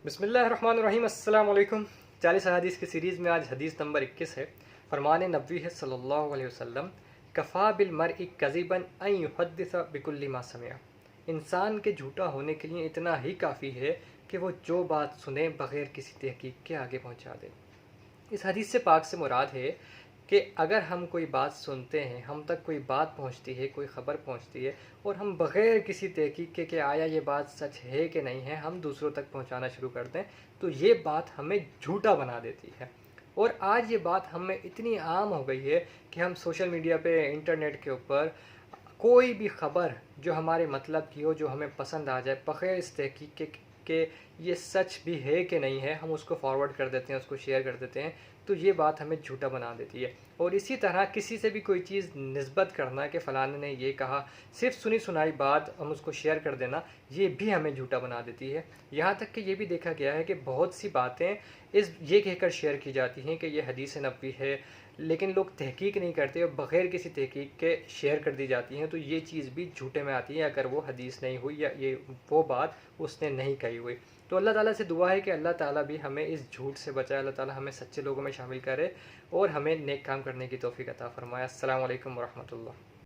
बिस्मिल्लाहिर्रहमानिर्रहीम। अस्सलाम वालेकुम। 40 हदीस की सीरीज़ में आज हदीस नंबर 21 है। फरमान नबवी है सल्लल्लाहु अलैहि वसल्लम, कफ़ा बिल मरइ कज़िबन अन युहद्दिस बिकुल्लि मा समिअ। इंसान के झूठा होने के लिए इतना ही काफ़ी है कि वो जो बात सुने बग़ैर किसी तहकीक के आगे पहुँचा दे। इस हदीस से पाक से मुराद है कि अगर हम कोई बात सुनते हैं, हम तक कोई बात पहुंचती है, कोई ख़बर पहुंचती है और हम बग़ैर किसी तहकीक के कि आया ये बात सच है कि नहीं है, हम दूसरों तक पहुंचाना शुरू कर दें तो ये बात हमें झूठा बना देती है। और आज ये बात हमें इतनी आम हो गई है कि हम सोशल मीडिया पे, इंटरनेट के ऊपर कोई भी ख़बर जो हमारे मतलब की हो, जो हमें पसंद आ जाए, बग़ैर इस तहकीक के ये सच भी है कि नहीं है, हम उसको फॉरवर्ड कर देते हैं, उसको शेयर कर देते हैं, तो ये बात हमें झूठा बना देती है। और इसी तरह किसी से भी कोई चीज़ निस्बत करना कि फ़लाने ने ये कहा, सिर्फ सुनी सुनाई बात हम उसको शेयर कर देना, ये भी हमें झूठा बना देती है। यहाँ तक कि ये भी देखा गया है कि बहुत सी बातें ये कहकर शेयर की जाती हैं कि ये हदीस नबवी है, लेकिन लोग तहकीक नहीं करते और बग़ैर किसी तहकीक के शेयर कर दी जाती हैं, तो ये चीज़ भी झूठे में आती है अगर वो हदीस नहीं हुई या ये वो बात उसने नहीं कही हुई। तो अल्लाह ताला से दुआ है कि अल्लाह ताला भी हमें इस झूठ से बचाए, अल्लाह ताला हमें सच्चे लोगों में शामिल करे और हमें नेक काम करने की तौफीक अता फ़रमाए। अस्सलाम वालेकुम व रहमतुल्लाह।